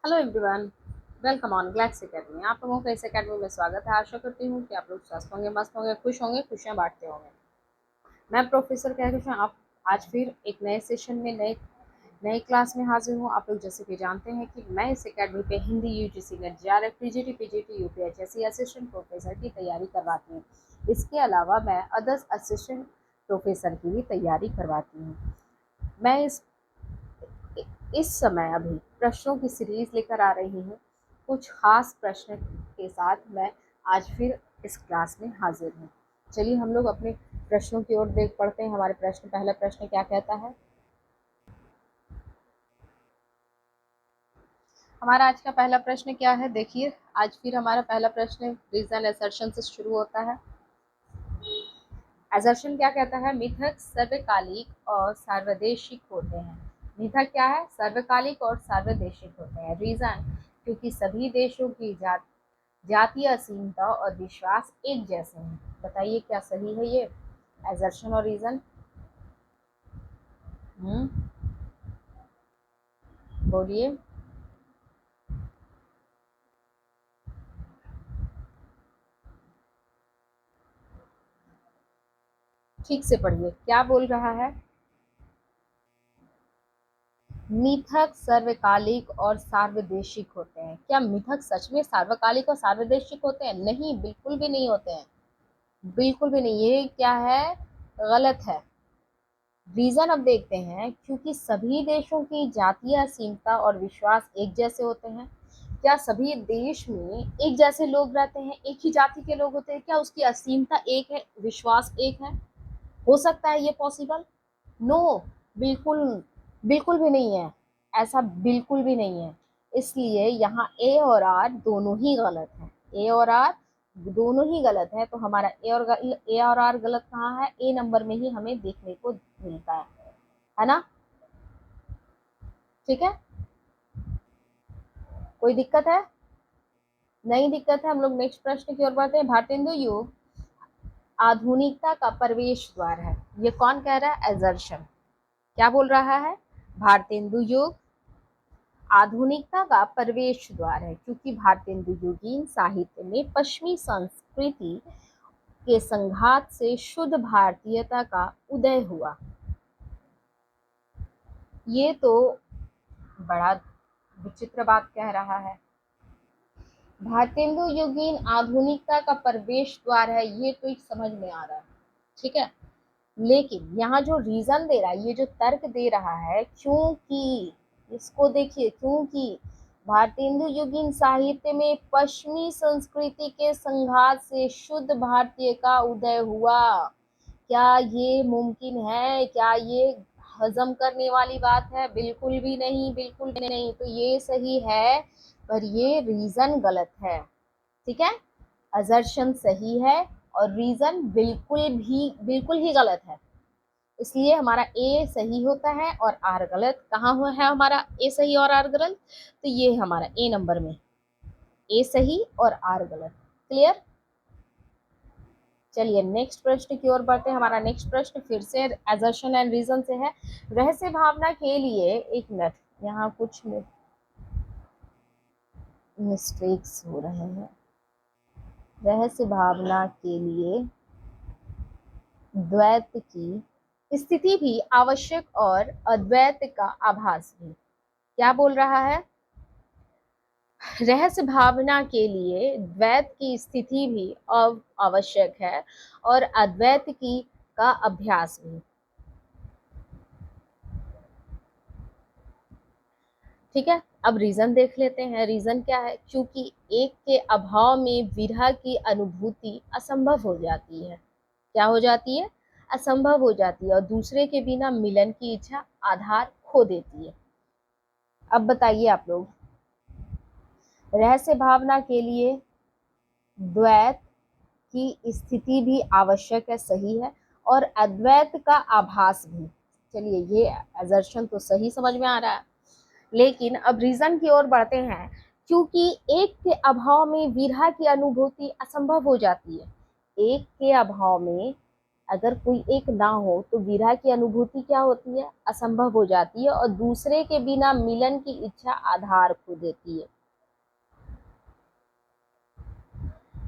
Hello everyone, welcome on Glax academy. आप लोगों का इस एकेडमी में स्वागत है। आशा करती हूँ कि आप लोग स्वस्थ होंगे, मस्त होंगे, खुश होंगे, खुशियाँ बांटते होंगे। मैं प्रोफेसर कहकर आप आज फिर एक नए सेशन में नए नई क्लास में हाजिर हूँ। आप लोग जैसे कि जानते हैं कि मैं इस एकेडमी पे Hindi UGC net JRF TGT PGT UPHSC assistant professor की तैयारी करवाती हूँ। इसके अलावा मैं अदर्स असिस्टेंट प्रोफेसर की भी तैयारी करवाती हूँ। मैं इस समय अभी प्रश्नों की सीरीज लेकर आ रही हूँ। कुछ खास प्रश्न के साथ मैं आज फिर इस क्लास में हाजिर हूँ। चलिए हम लोग अपने प्रश्नों की ओर देख पढ़ते हैं। हमारे पहला प्रश्न क्या कहता है। हमारा आज का पहला प्रश्न क्या है, देखिए। आज फिर हमारा पहला प्रश्न रीजन असर्शन से शुरू होता है। असर्शन क्या कहता है, मिथक सर्वकालिक और सार्वदेशिक होते हैं। मिथक क्या है, सर्वकालिक और सार्वदेशिक होते हैं। रीजन, क्योंकि सभी देशों की जातीय असीमता और विश्वास एक जैसे हैं। बताइए क्या सही है ये असर्शन और रीजन। बोलिए। ठीक से पढ़िए, क्या बोल रहा है। मिथक सर्वकालिक और सार्वदेशिक होते हैं। क्या मिथक सच में सार्वकालिक और सार्वदेशिक होते हैं? नहीं, बिल्कुल भी नहीं होते हैं। बिल्कुल भी नहीं, ये क्या है, गलत है। रीजन अब देखते हैं, क्योंकि सभी देशों की जातीय असीमता और विश्वास एक जैसे होते हैं। क्या सभी देश में एक जैसे लोग रहते हैं, एक ही जाति के लोग होते हैं? क्या उसकी असीमता एक है, विश्वास एक है? हो सकता है ये पॉसिबल? नो, बिल्कुल बिल्कुल भी नहीं है। ऐसा बिल्कुल भी नहीं है। इसलिए यहाँ ए और आर दोनों ही गलत है। ए और आर दोनों ही गलत है। तो हमारा ए और आर गलत कहाँ है? ए नंबर में ही हमें देखने को मिलता है ना। ठीक है, कोई दिक्कत है? नहीं दिक्कत है। हम लोग नेक्स्ट प्रश्न की ओर बढ़ते हैं। भारतेंदु युग आधुनिकता का प्रवेश द्वार है। ये कौन कह रहा है? एजर्शन। क्या बोल रहा है? भारतेंदु युग आधुनिकता का प्रवेश द्वार है, क्योंकि भारतेंदु युगीन साहित्य में पश्चिमी संस्कृति के संघात से शुद्ध भारतीयता का उदय हुआ। ये तो बड़ा विचित्र बात कह रहा है। भारतेंदु युगीन आधुनिकता का प्रवेश द्वार है, ये तो एक समझ में आ रहा है। ठीक है, लेकिन यहाँ जो रीजन दे रहा है, ये जो तर्क दे रहा है, क्योंकि, इसको देखिए, क्योंकि भारतेंदु युगीन साहित्य में पश्चिमी संस्कृति के संघात से शुद्ध भारतीय का उदय हुआ। क्या ये मुमकिन है? क्या ये हजम करने वाली बात है? बिल्कुल भी नहीं, बिल्कुल भी नहीं। तो ये सही है, पर ये रीजन गलत है। ठीक है, असर्शन सही है और रीजन बिल्कुल ही गलत है। इसलिए हमारा ए सही होता है और आर गलत। कहाँ हुआ है हमारा ए सही और आर गलत? तो ये हमारा ए नंबर में, ए सही और आर गलत। क्लियर? चलिए नेक्स्ट प्रश्न की ओर बढ़ते हैं। हमारा नेक्स्ट प्रश्न फिर से असर्शन एंड रीजन से है। रहस्य भावना के लिए, एक मिनट, यहाँ कुछ मिस्टेक्स हो रहे हैं। रहस्य भावना के लिए द्वैत की स्थिति भी आवश्यक और अद्वैत का आभास भी। क्या बोल रहा है? रहस्य भावना के लिए द्वैत की स्थिति भी आवश्यक है और अद्वैत की का अभ्यास भी। ठीक है, अब रीजन देख लेते हैं। रीजन क्या है? क्योंकि एक के अभाव में विरह की अनुभूति असंभव हो जाती है। क्या हो जाती है? असंभव हो जाती है, और दूसरे के बिना मिलन की इच्छा आधार खो देती है। अब बताइए आप लोग, रहस्य भावना के लिए द्वैत की स्थिति भी आवश्यक है, सही है, और अद्वैत का आभास भी। चलिए, ये असर्शन तो सही समझ में आ रहा है। लेकिन अब रीजन की ओर बढ़ते हैं। क्योंकि एक के अभाव में विरह की अनुभूति असंभव हो जाती है। एक के अभाव में अगर कोई एक ना हो तो विरह की अनुभूति क्या होती है, असंभव हो जाती है, और दूसरे के बिना मिलन की इच्छा आधार खो देती है।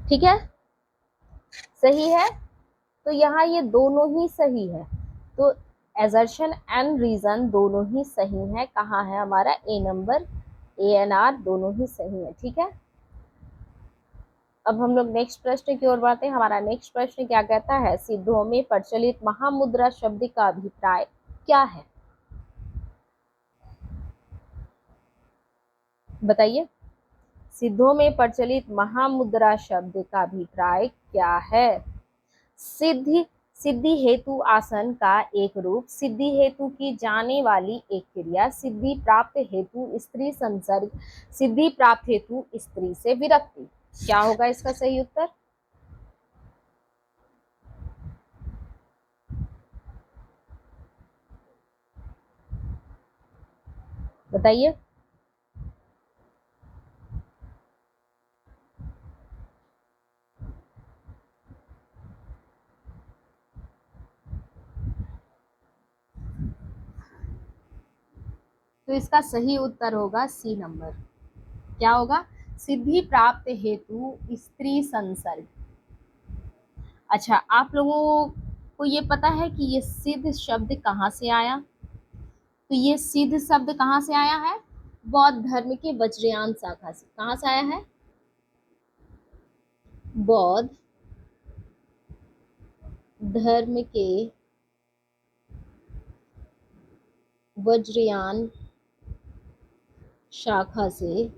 ठीक है, सही है। तो यहाँ ये दोनों ही सही है, तो एजर्शन एंड रीजन दोनों ही सही है। कहाँ है हमारा ए नंबर, ए एंड आर दोनों ही सही है। ठीक है, अब हम लोग नेक्स्ट प्रश्न की ओर बढ़ते हैं। हमारा नेक्स्ट प्रश्न क्या कहता है, सिद्धों में प्रचलित महामुद्रा शब्द का अभिप्राय क्या है, बताइए। सिद्धों में प्रचलित महामुद्रा शब्द का अभिप्राय क्या है। सिद्धि, सिद्धि हेतु आसन का एक रूप, सिद्धि हेतु की जाने वाली एक क्रिया, सिद्धि प्राप्त हेतु स्त्री संसर्ग, सिद्धि प्राप्त हेतु स्त्री से विरक्ति। क्या होगा इसका सही उत्तर, बताइए। तो इसका सही उत्तर होगा सी नंबर। क्या होगा, सिद्धि प्राप्त हेतु स्त्री संसर्ग। अच्छा, आप लोगों को ये पता है कि ये सिद्ध शब्द कहाँ से आया, तो ये सिद्ध शब्द कहाँ से आया है, बौद्ध धर्म के वज्रयान शाखा से। कहाँ से आया है, बौद्ध धर्म के वज्रयान शाखा से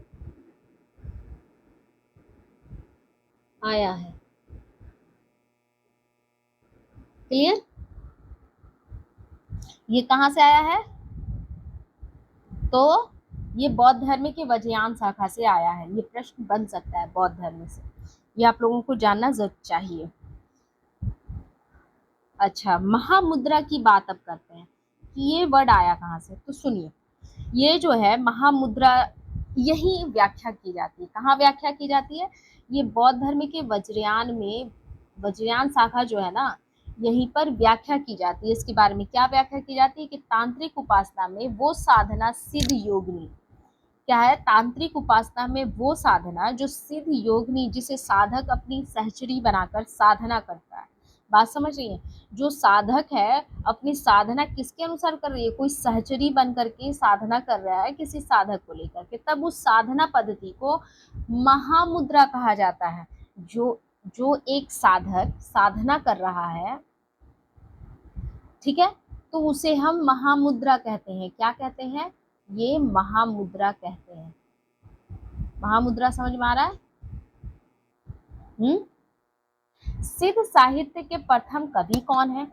आया है। क्लियर, ये कहाँ से आया है, तो ये बौद्ध धर्म के वज्रयान शाखा से आया है। ये प्रश्न बन सकता है बौद्ध धर्म से, ये आप लोगों को जानना जरूर चाहिए। अच्छा, महामुद्रा की बात अब करते हैं कि ये वर्ड आया कहाँ से। तो सुनिए, ये जो है महामुद्रा, यही व्याख्या की जाती है। कहाँ व्याख्या की जाती है, ये बौद्ध धर्म के वज्रयान में, वज्रयान शाखा जो है ना, यहीं पर व्याख्या की जाती है। इसके बारे में क्या व्याख्या की जाती है कि तांत्रिक उपासना में वो साधना सिद्ध योगिनी, क्या है, तांत्रिक उपासना में वो साधना जो सिद्ध योगिनी, जिसे साधक अपनी सहचरी बनाकर साधना करता है। बात समझ रही है, जो साधक है अपनी साधना किसके अनुसार कर रही है, कोई सहचरी बन करके साधना कर रहा है किसी साधक को लेकर के, तब उस साधना पद्धति को महामुद्रा कहा जाता है। जो जो एक साधक साधना कर रहा है, ठीक है, तो उसे हम महामुद्रा कहते हैं। क्या कहते हैं, ये महामुद्रा कहते हैं। महामुद्रा समझ में आ रहा है। सिद्ध साहित्य के प्रथम कवि कौन है,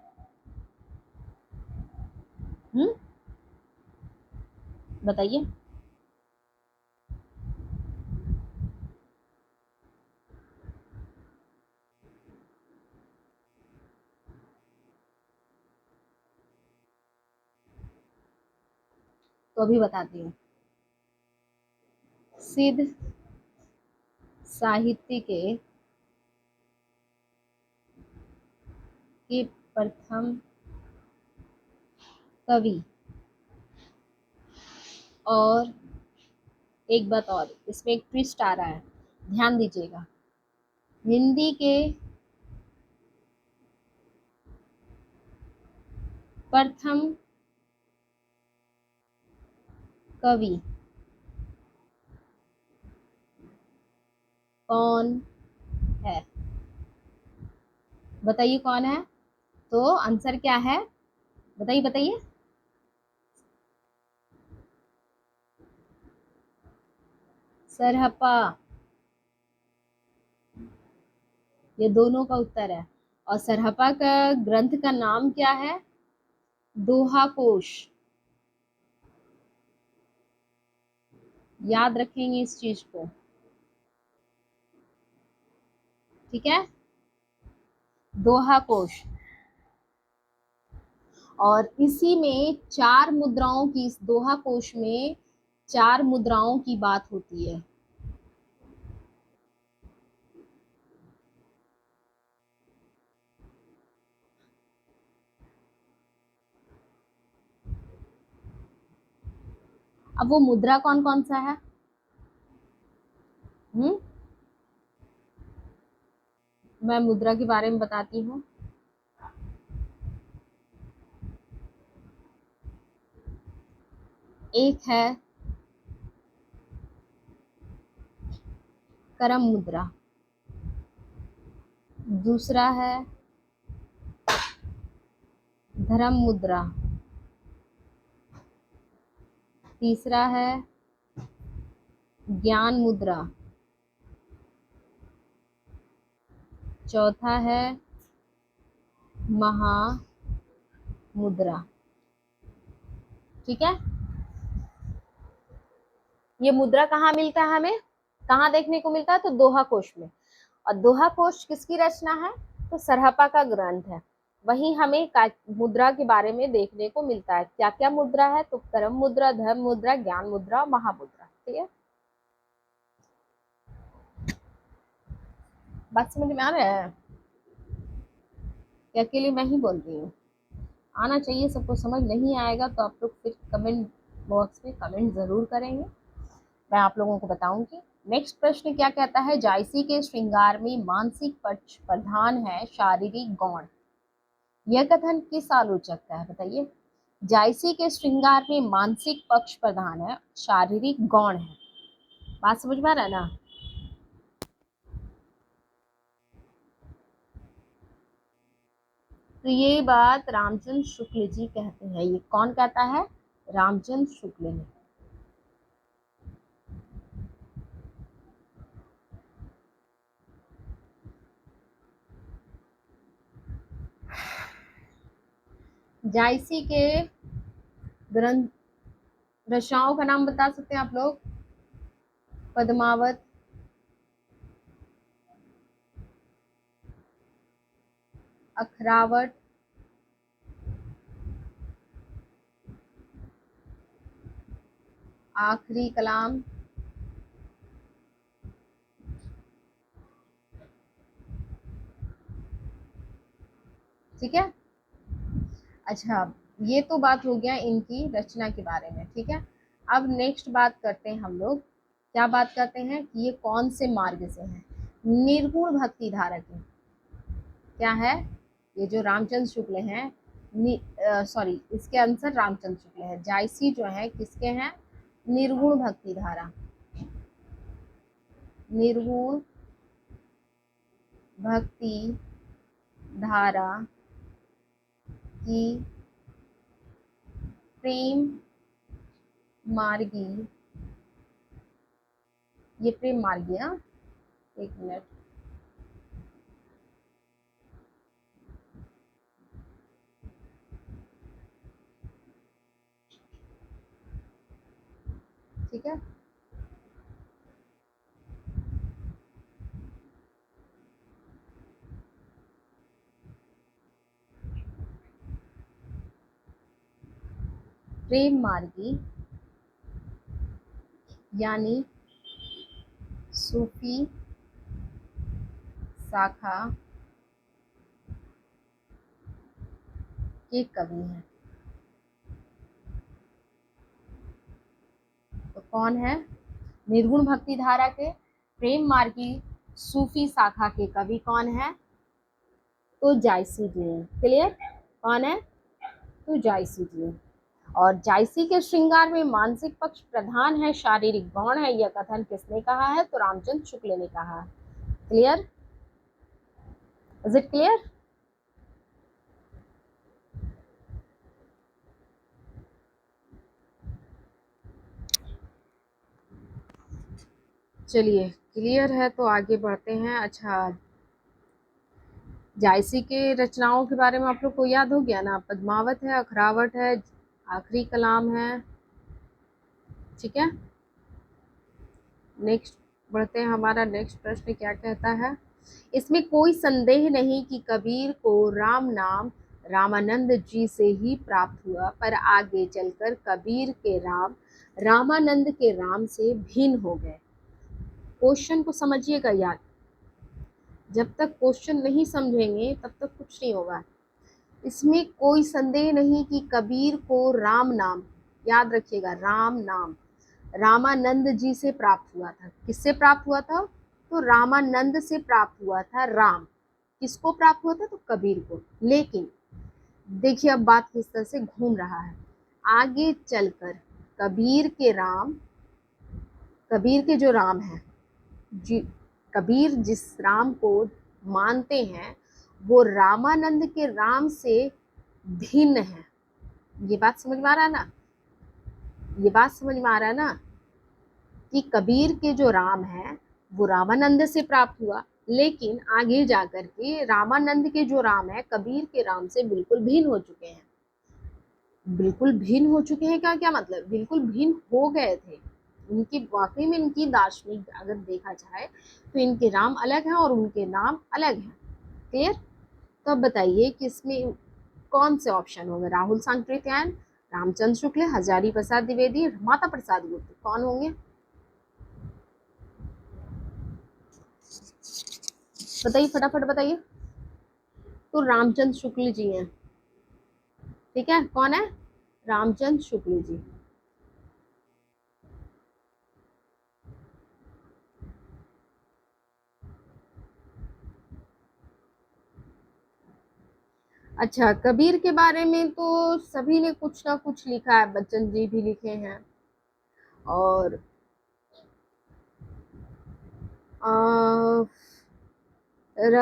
बताइए। तो अभी बताती हूँ। सिद्ध साहित्य के प्रथम कवि, और एक बात और, इसमें एक ट्विस्ट आ रहा है, ध्यान दीजिएगा। हिंदी के प्रथम कवि कौन है, बताइए कौन है। तो आंसर क्या है, बताइए बताइए। सरहप्पा, ये दोनों का उत्तर है। और सरहप्पा का ग्रंथ का नाम क्या है, दोहा कोश। याद रखेंगे इस चीज को, ठीक है, दोहा कोश। और इसी में चार मुद्राओं की, इस दोहा कोश में चार मुद्राओं की बात होती है। अब वो मुद्रा कौन कौन सा है? मैं मुद्रा के बारे में बताती हूँ। एक है करम मुद्रा, दूसरा है धर्म मुद्रा, तीसरा है ज्ञान मुद्रा, चौथा है महामुद्रा। ठीक है, ये मुद्रा कहाँ मिलता है हमें, कहाँ देखने को मिलता है? तो दोहा कोश में। और दोहा कोश किसकी रचना है? तो सरहपा का ग्रंथ है। वहीं हमें मुद्रा के बारे में देखने को मिलता है। क्या क्या मुद्रा है? तो कर्म मुद्रा, धर्म मुद्रा, ज्ञान मुद्रा, महामुद्रा। ठीक है, बात समझ में आ रहा है? क्या अकेले मैं ही बोल रही हूँ? आना चाहिए सबको, समझ नहीं आएगा तो आप लोग फिर कमेंट बॉक्स में कमेंट जरूर करेंगे, मैं आप लोगों को बताऊंगी। नेक्स्ट प्रश्न क्या कहता है? जायसी के श्रृंगार में मानसिक पक्ष प्रधान है, शारीरिक गौण। यह कथन किस आलोचक का है? बताइए। जायसी के श्रृंगार में मानसिक पक्ष प्रधान है, शारीरिक गौण है। बात समझ में आ रहा है ना? तो ये बात रामचंद्र शुक्ल जी कहते हैं। ये कौन कहता है? रामचंद्र शुक्ल ने। जायसी के ग्रंथ रचनाओं का नाम बता सकते हैं आप लोग? पद्मावत, अखरावट, आखिरी कलाम, ठीक है। अच्छा, ये तो बात हो गया इनकी रचना के बारे में। ठीक है, अब नेक्स्ट बात करते हैं हम लोग। क्या बात करते हैं कि ये कौन से मार्ग से हैं? निर्गुण भक्ति धारा के। क्या है? ये जो रामचंद्र शुक्ल हैं, सॉरी, इसके आंसर रामचंद्र शुक्ल है। जायसी जो है किसके हैं? निर्गुण भक्ति धारा, निर्गुण भक्ति धारा की प्रेम मार्गी, ये प्रेम मार्गी। हाँ, एक मिनट, ठीक है। प्रेम मार्गी यानी सूफी शाखा के कवि हैं। तो कौन है? निर्गुण भक्ति धारा के प्रेम मार्गी सूफी शाखा के कवि कौन है? तो जायसी जी हैं। क्लियर? कौन है? तो जायसी जी हैं। और जायसी के श्रृंगार में मानसिक पक्ष प्रधान है, शारीरिक गौण है। यह कथन किसने कहा है? तो रामचंद्र शुक्ल ने कहा। क्लियर? Is it clear? चलिए, क्लियर है तो आगे बढ़ते हैं। अच्छा, जायसी के रचनाओं के बारे में आप लोग को याद हो गया ना? पद्मावत है, अखरावट है, आखिरी कलाम है। ठीक है, नेक्स्ट बढ़ते हैं। हमारा नेक्स्ट प्रश्न क्या कहता है? इसमें कोई संदेह नहीं कि कबीर को राम नाम रामानंद जी से ही प्राप्त हुआ, पर आगे चलकर कबीर के राम रामानंद के राम से भिन्न हो गए। क्वेश्चन को समझिएगा याद, जब तक क्वेश्चन नहीं समझेंगे तब तक कुछ नहीं होगा। इसमें कोई संदेह नहीं कि कबीर को राम नाम, याद रखिएगा, राम नाम रामानंद जी से प्राप्त हुआ था। किससे प्राप्त हुआ था? तो रामानंद से प्राप्त हुआ था। राम किसको प्राप्त हुआ था? तो कबीर को। लेकिन देखिए अब बात किस तरह से घूम रहा है। आगे चलकर कबीर के राम, कबीर के जो राम है जी, कबीर जिस राम को मानते हैं वो रामानंद के राम से भिन्न है। ये बात समझ में आ रहा है ना? ये बात समझ में आ रहा है ना कि कबीर के जो राम है वो रामानंद से प्राप्त हुआ, लेकिन आगे जाकर के रामानंद के जो राम है कबीर के राम से बिल्कुल भिन्न हो चुके हैं। बिल्कुल भिन्न हो चुके हैं, क्या क्या मतलब? बिल्कुल भिन्न हो गए थे। इनकी वाकई में इनकी दार्शनिक अगर देखा जाए तो इनके राम अलग हैं और उनके नाम अलग हैं। क्लियर? तो अब बताइए कि इसमें कौन से ऑप्शन होंगे? राहुल सांकृत्यायन, रामचंद्र शुक्ल, हजारी प्रसाद द्विवेदी, माता प्रसाद गुप्त, कौन होंगे? बताइए फटाफट बताइए। तो रामचंद्र शुक्ल जी हैं। ठीक है, कौन है? रामचंद्र शुक्ल जी। अच्छा, कबीर के बारे में तो सभी ने कुछ ना कुछ लिखा है, बच्चन जी भी लिखे हैं और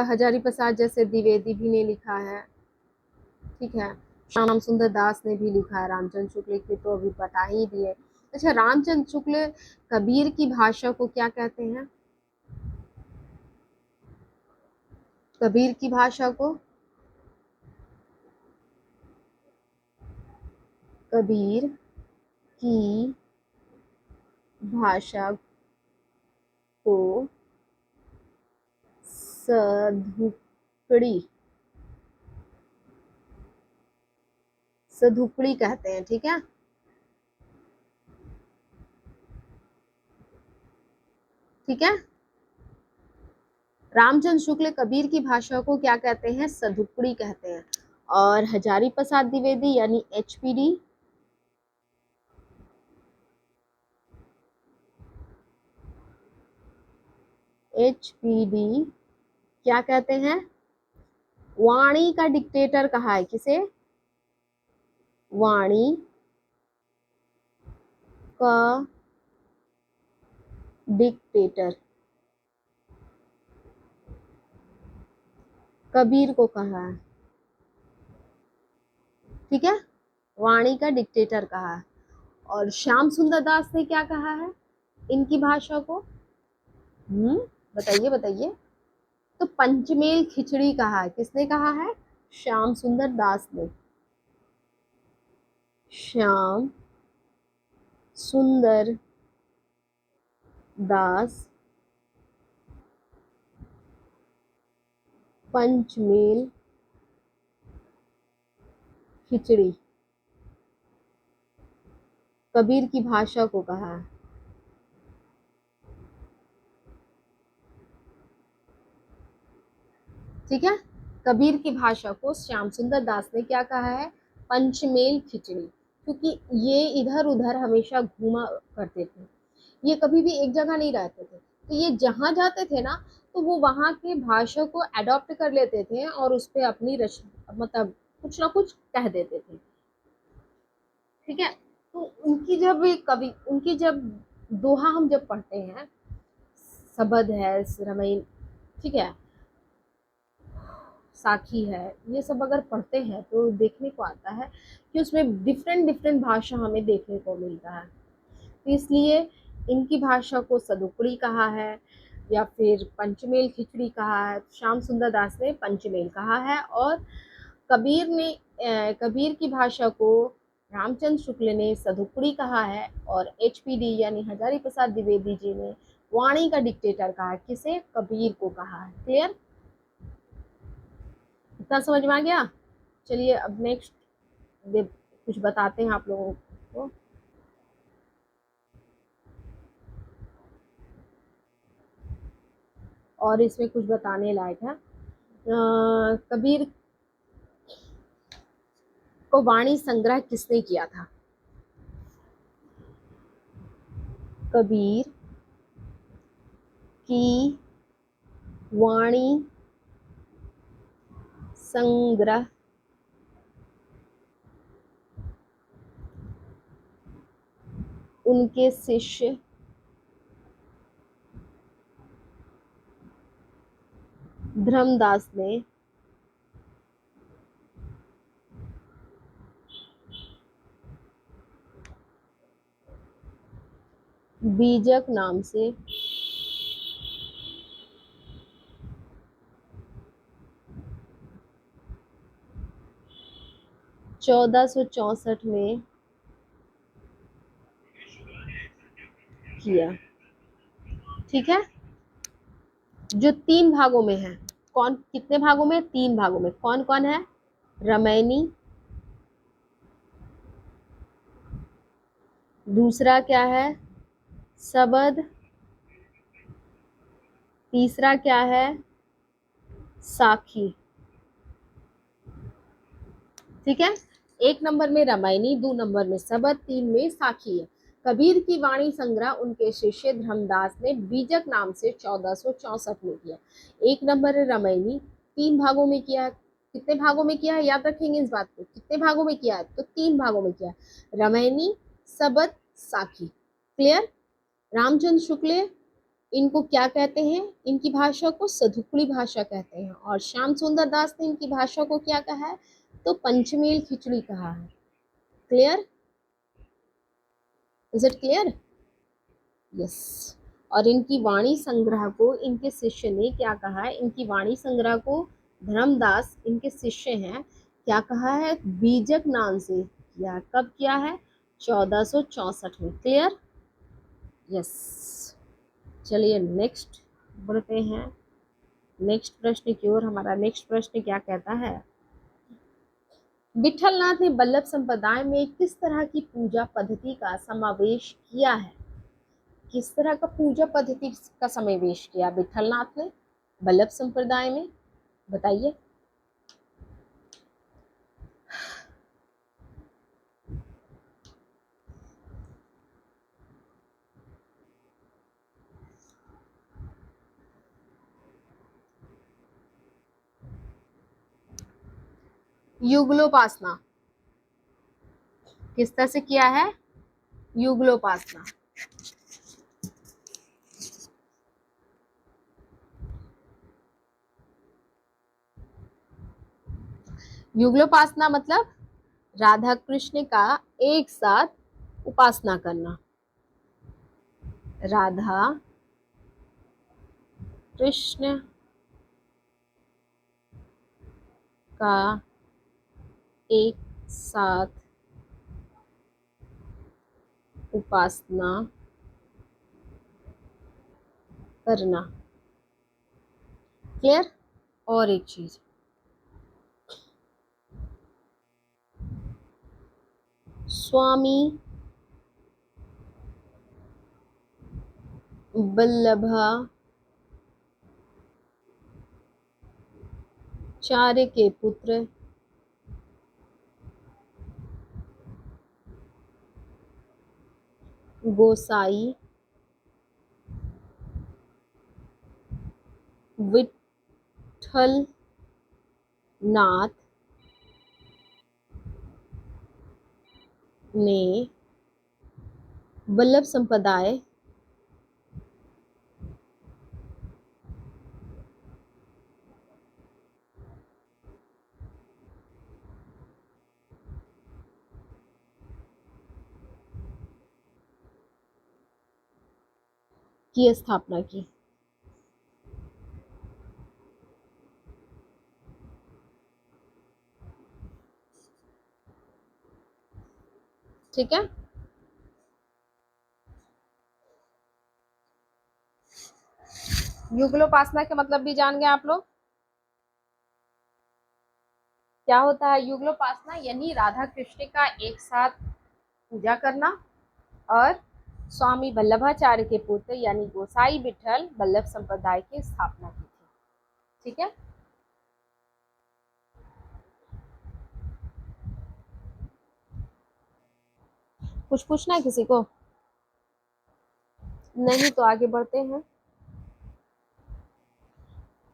हजारी प्रसाद जैसे द्विवेदी भी ने लिखा है। ठीक है, श्याम सुंदर दास ने भी लिखा है। रामचंद्र शुक्ल की तो अभी बता ही दिए। अच्छा, रामचंद्र शुक्ल कबीर की भाषा को क्या कहते हैं? कबीर की भाषा को, कबीर की भाषा को सधुकड़ी, सधुकड़ी कहते हैं। ठीक है, ठीक है। रामचंद्र शुक्ल कबीर की भाषा को क्या कहते हैं? सधुकड़ी कहते हैं। और हजारी प्रसाद द्विवेदी यानी एचपीडी, एचपीडी क्या कहते हैं? वाणी का डिक्टेटर कहा है। किसे? वाणी का डिक्टेटर कबीर को कहा है। ठीक है, वाणी का डिक्टेटर कहा है। और श्याम सुंदर दास ने क्या कहा है इनकी भाषा को? बताइए बताइए। तो पंचमेल खिचड़ी कहा है। किसने कहा है? श्याम सुंदर दास ने। श्याम सुंदर दास पंचमेल खिचड़ी कबीर की भाषा को कहा है। ठीक है, कबीर की भाषा को श्याम सुंदर दास ने क्या कहा है? पंचमेल खिचड़ी। क्योंकि ये इधर उधर हमेशा घूमा करते थे, ये कभी भी एक जगह नहीं रहते थे। तो ये जहाँ जाते थे ना तो वो वहाँ के भाषा को अडॉप्ट कर लेते थे और उस पर अपनी मतलब कुछ ना कुछ कह देते थे। ठीक है, तो उनकी जब कवि, उनकी जब दोहा हम जब पढ़ते हैं, सबद है, रमैन, ठीक है, साखी है, ये सब अगर पढ़ते हैं तो देखने को आता है कि उसमें डिफरेंट डिफरेंट भाषा हमें देखने को मिलता है। तो इसलिए इनकी भाषा को सदुकड़ी कहा है या फिर पंचमेल खिचड़ी कहा है। श्याम सुंदर दास ने पंचमेल कहा है और कबीर ने कबीर की भाषा को रामचंद्र शुक्ल ने सधुकड़ी कहा है और एचपीडी यानी हजारी प्रसाद द्विवेदी जी ने वाणी का डिक्टेटर कहा है। किसे? कबीर को कहा है। क्लियर? इतना समझ में आ गया? चलिए अब नेक्स्ट कुछ बताते हैं आप लोगों को। और इसमें कुछ बताने लायक है। कबीर को वाणी संग्रह किसने किया था? कबीर की वाणी संग्रह उनके शिष्य धर्मदास ने बीजक नाम से 1464 में किया। ठीक है, जो 3 भागों में है। कौन, कितने भागों में? 3 भागों में। कौन कौन है? रामायणी, दूसरा क्या है? सबद, तीसरा क्या है? साखी। ठीक है, 1 नंबर में रामायणी, 2 नंबर में सबद, 3 में साखी है। कबीर की वाणी संग्रह उनके शिष्य धर्मदास ने बीजक नाम से 1464 में किया। 1 नंबर है रामायणी, 3 भागों में किया है। कितने भागों में किया है याद रखेंगे इस बात को, कितने भागों में किया है? तो 3 भागों में किया है, रामायणी, सबद, साखी। क्लियर? रामचंद्र शुक्ल इनको क्या कहते हैं? इनकी भाषा को सधुकड़ी भाषा कहते हैं। और श्याम सुंदर दास ने इनकी भाषा को क्या कहा है? तो पंचमेल खिचड़ी कहा है। Clear? Is it clear? Yes. और इनकी वाणी संग्रह को इनके शिष्य ने क्या कहा है? इनकी वाणी संग्रह को धर्मदास इनके शिष्य हैं, क्या कहा है? बीजक नाम से किया। कब किया है? 1464 में। क्लियर? यस। चलिए नेक्स्ट बढ़ते हैं, नेक्स्ट प्रश्न की ओर। हमारा नेक्स्ट प्रश्न क्या कहता है? विठलनाथ ने बल्लभ संप्रदाय में किस तरह की पूजा पद्धति का समावेश किया है? किस तरह का पूजा पद्धति का समावेश किया विठलनाथ ने बल्लभ संप्रदाय में? बताइए। युगलोपासना किस तरह से किया है? युगलोपासना। युगलोपासना मतलब राधा कृष्ण का एक साथ उपासना करना। राधा कृष्ण का एक साथ उपासना करना। क्लियर? और एक चीज, स्वामी वल्लभाचार्य के पुत्र गोसाई विठल नाथ ने बल्लभ संप्रदाय की स्थापना की। ठीक है, युगलोपासना के मतलब भी जान गए आप लोग। क्या होता है युगलोपासना? यानी राधा कृष्ण का एक साथ पूजा करना। और स्वामी वल्लभाचार्य के पुत्र यानी गोसाई विठल बल्लभ संप्रदाय की स्थापना की थी। ठीक है, कुछ पूछना है किसी को? नहीं तो आगे बढ़ते हैं।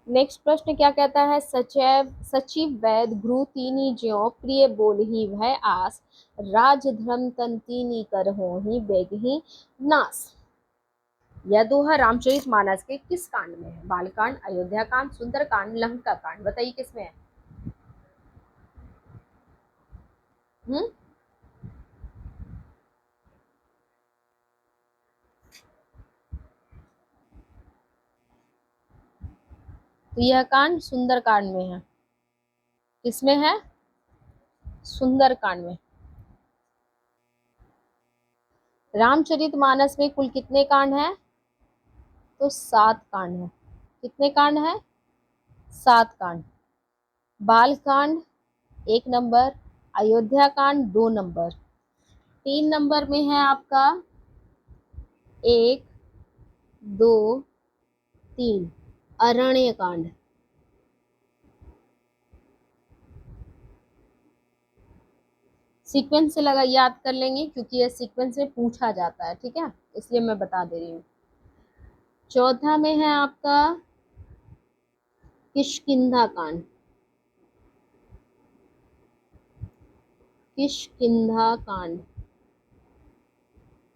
नेक्स्ट प्रश्न क्या कहता है, सचैव सचिव वैद घ्रु तीनी ज्यों प्रिय बोलहि भय आस राजधर्म तन तीनी करहोहि बेगहि नास। यह दोहा रामचरित मानस के किस कांड में है? बालकांड, अयोध्या कांड, सुंदरकांड, लंका कांड, बताइए किसमें है? हम्म तो यह कांड सुंदरकांड में है। किसमें है? सुंदरकांड में। रामचरितमानस में कुल कितने कांड हैं? तो 7 कांड है। कितने कांड हैं? 7 कांड। बालकांड 1 नंबर, अयोध्या कांड 2 नंबर, 3 नंबर में है आपका 1, 2, 3 अरण्य कांड। सीक्वेंस से लगा याद कर लेंगे क्योंकि यह सीक्वेंस में पूछा जाता है, ठीक है, इसलिए मैं बता दे रही हूँ। चौथा में है आपका किष्किंधा कांड। किष्किंधा कांड,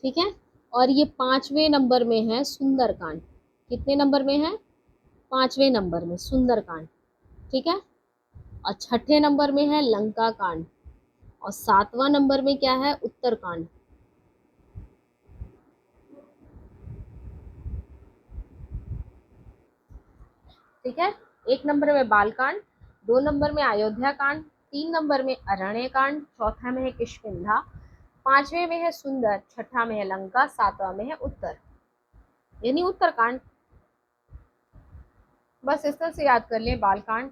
ठीक है। और ये 5वें नंबर में है सुंदरकांड। कितने नंबर में है? 5वें नंबर में सुंदरकांड, ठीक है। और 6ठे नंबर में है लंका कांड। और 7वां नंबर में क्या है? उत्तरकांड। ठीक है। 1 नंबर में बालकांड, 2 नंबर में अयोध्या कांड, 3 नंबर में अरण्य कांड, चौथा में है किष्किंधा, 5वें में है सुंदर, 6ठा में है लंका, 7वां में है उत्तर, यानी उत्तरकांड। बस इस तरह से याद कर ले। बालकांड,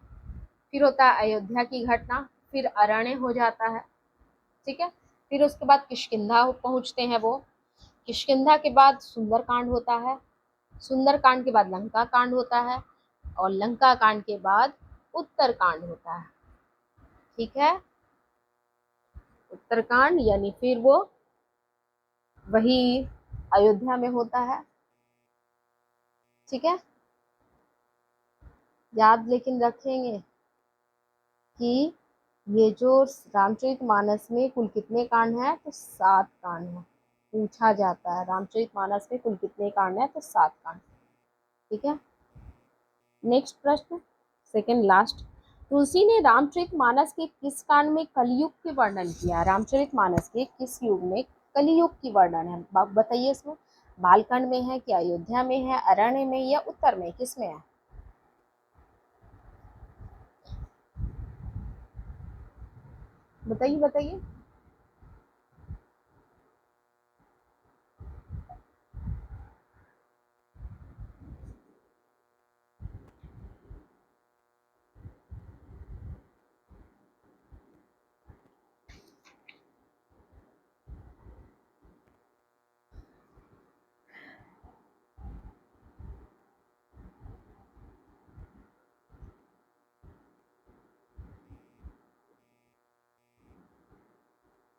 फिर होता है अयोध्या की घटना, फिर अरण्य हो जाता है, ठीक है। फिर उसके बाद किष्किंधा पहुंचते हैं वो, किष्किंधा के बाद सुंदरकांड होता है, सुंदरकांड के बाद लंका कांड होता है, और लंका कांड के बाद उत्तरकांड होता है, ठीक है। उत्तरकांड यानी फिर वो वही अयोध्या में होता है, ठीक है। याद लेकिन रखेंगे कि ये जो रामचरितमानस में कुल कितने कांड हैं? तो 7 कांड हैं। पूछा जाता है रामचरितमानस में कुल कितने कांड हैं? तो 7 कांड, ठीक है। नेक्स्ट प्रश्न, सेकंड लास्ट। तुलसी ने रामचरितमानस के किस कांड में कलयुग के वर्णन किया? रामचरितमानस के किस युग में कलयुग की वर्णन है? बताइए इसमें। बालकांड में है कि अयोध्या में है, अरण्य में या उत्तर में, किस में है? बताइए बताइए।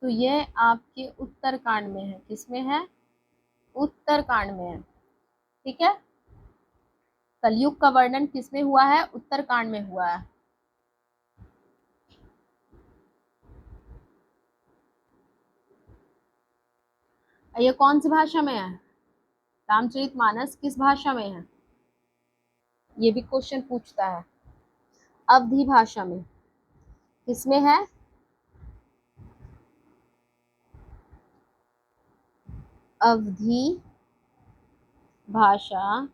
तो यह आपके उत्तरकांड में है। किसमें है? उत्तरकांड में है, ठीक है। कलयुग का वर्णन किसमें हुआ है? उत्तरकांड में हुआ है। ये कौन सी भाषा में है? रामचरितमानस किस भाषा में है? ये भी क्वेश्चन पूछता है। अवधी भाषा में। किसमें है? अवधी भाषा,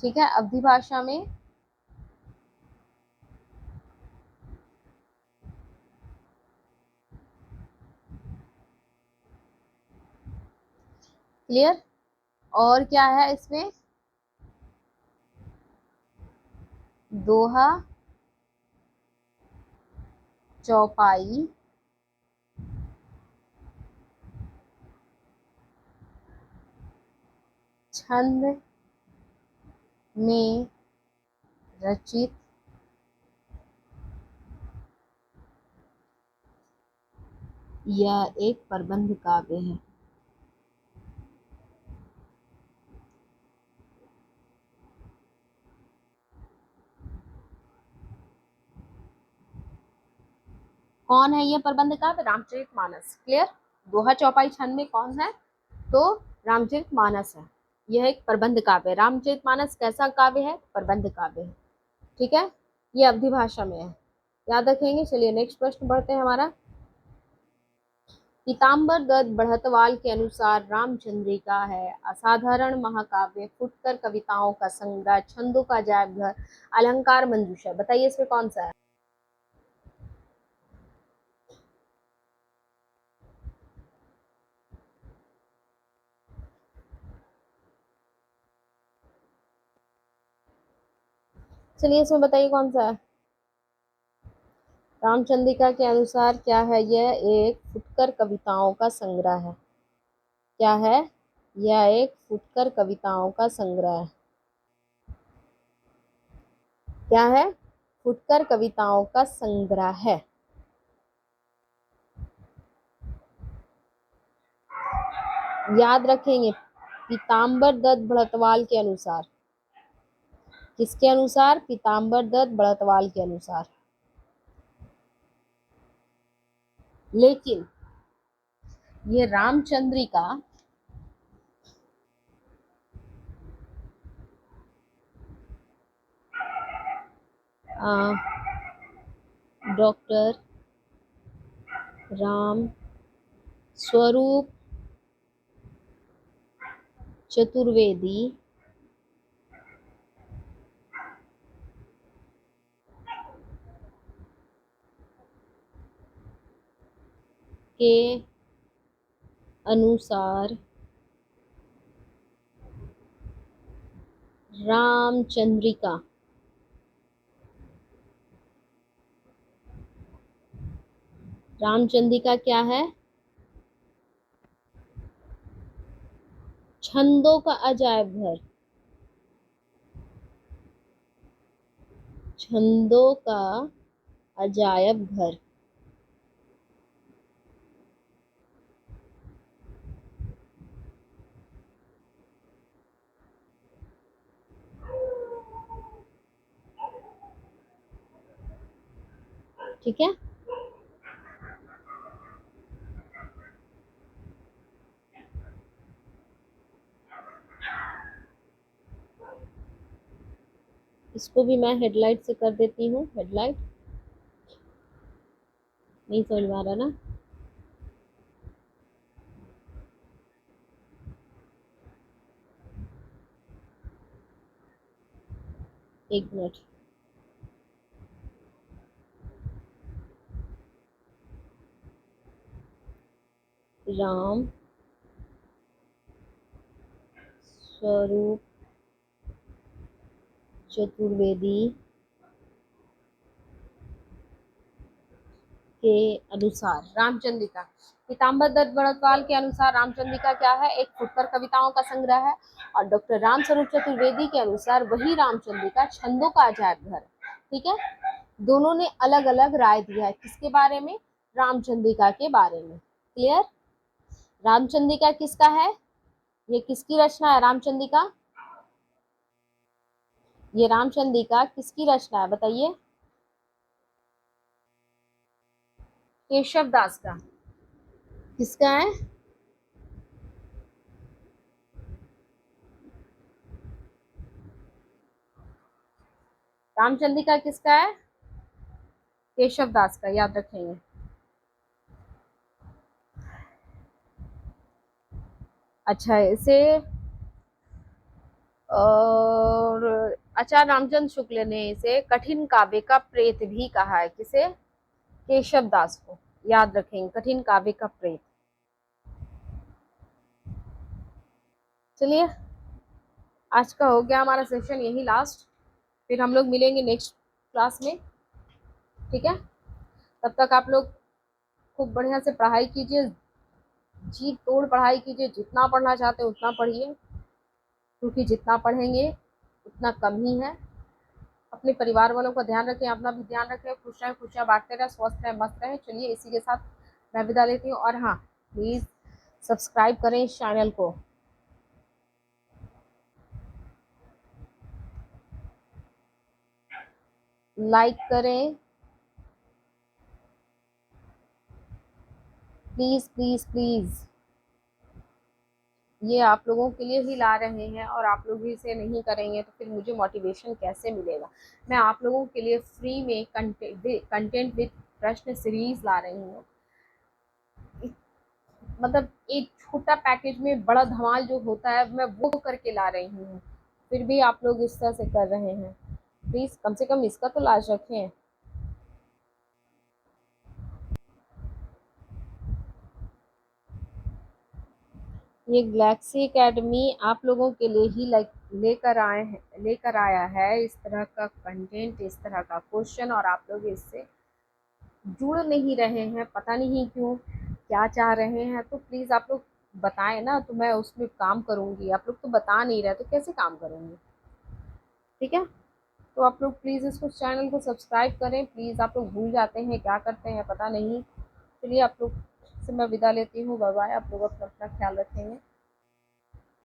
ठीक है, अवधी भाषा में। क्लियर? और क्या है इसमें? दोहा, चौपाई, छंद में रचित यह एक प्रबंध काव्य है। कौन है ये प्रबंध काव्य? रामचरितमानस। क्लियर? दोहा चौपाई छंद में कौन है? तो रामचरितमानस है। यह एक प्रबंध काव्य है। रामचरितमानस कैसा काव्य है? प्रबंध काव्य है। ठीक है, ये अवधि भाषा में है, याद रखेंगे। चलिए नेक्स्ट प्रश्न बढ़ते हैं हमारा। पीताम्बर दत्त बढ़तवाल के अनुसार रामचंद्रिका है असाधारण महाकाव्य, फुटकर कविताओं का संग्रह, छंदों का अजायब घर, अलंकार मंजूषा। बताइए इसमें कौन सा है? चलिए इसमें बताइए कौन सा है? रामचंद्रिका के अनुसार क्या है? यह एक फुटकर कविताओं का संग्रह है। क्या है? यह एक फुटकर कविताओं का संग्रह है। क्या है? फुटकर कविताओं का संग्रह है। याद रखेंगे, पीताम्बर दत्त बढ़तवाल के अनुसार। किसके अनुसार? पीताम्बर दत्त बढ़तवाल के अनुसार। लेकिन ये रामचंद्रिका डॉक्टर राम स्वरूप चतुर्वेदी के अनुसार रामचंद्रिका रामचंद्रिका क्या है? छंदों का अजायब घर। छंदों का अजायब घर। ठीक है, इसको भी मैं हेडलाइट से कर देती हूँ। हेडलाइट नहीं समझ में आ रहा ना? एक मिनट। राम स्वरूप चतुर्वेदी के अनुसार रामचंद्रिका, पीताम्बर दत्त बढ़तवाल के अनुसार रामचंद्रिका क्या है? एक फुटकर कविताओं का संग्रह है। और डॉक्टर राम स्वरूप चतुर्वेदी के अनुसार वही रामचंद्रिका छंदों का अजायब घर है। ठीक है, दोनों ने अलग अलग राय दिया है। किसके बारे में? रामचंद्रिका के बारे में। क्लियर? रामचंद्रिका किसका है? ये किसकी रचना है रामचंद्रिका? ये रामचंद्रिका किसकी रचना है बताइए? केशव दास का। किसका है? रामचंद्रिका किसका है? केशव दास का, याद रखेंगे। अच्छा, इसे और आचार्य रामचंद्र शुक्ल ने इसे कठिन काव्य का प्रेत भी कहा है। किसे? केशव दास को। याद रखेंगे, कठिन काव्य का प्रेत। चलिए, आज का हो गया हमारा सेशन यही लास्ट। फिर हम लोग मिलेंगे नेक्स्ट क्लास में। ठीक है, तब तक आप लोग खूब बढ़िया से पढ़ाई कीजिए, जी तोड़ पढ़ाई कीजिए। जितना पढ़ना चाहते हैं उतना पढ़िए, क्योंकि जितना पढ़ेंगे उतना कम ही है। अपने परिवार वालों का ध्यान रखें, अपना भी ध्यान रखें। खुश रहें, खुशियाँ बांटते रहें, स्वस्थ रहें, मस्त रहें। चलिए, इसी के साथ मैं विदा लेती हूँ। और हाँ, प्लीज़ सब्सक्राइब करें इस चैनल को। लाइक करें, प्लीज़ प्लीज़ प्लीज़, ये आप लोगों के लिए ही ला रहे हैं और आप लोग भी इसे नहीं करेंगे तो फिर मुझे मोटिवेशन कैसे मिलेगा। मैं आप लोगों के लिए फ्री में कंटेंट विद प्रश्न सीरीज ला रही हूँ। मतलब एक छोटा पैकेज में बड़ा धमाल जो होता है मैं वो करके ला रही हूँ, फिर भी आप लोग इस तरह से कर रहे हैं। प्लीज़ कम से कम इसका तो लाज रखें। ये गैलेक्सी एकेडमी आप लोगों के लिए ही लेकर आया है इस तरह का कंटेंट, इस तरह का क्वेश्चन, और आप लोग इससे जुड़ नहीं रहे हैं, पता नहीं क्यों, क्या चाह रहे हैं। तो प्लीज़ आप लोग बताएं ना, तो मैं उसमें काम करूँगी। आप लोग तो बता नहीं रहे तो कैसे काम करूँगी। ठीक है, तो आप लोग प्लीज़ इसको चैनल को सब्सक्राइब करें। प्लीज़ आप लोग भूल जाते हैं, क्या करते हैं पता नहीं। चलिए आप लोग से मैं विदा लेती हूँ, बाय बाय। आप लोग अपना अपना ख्याल रखेंगे।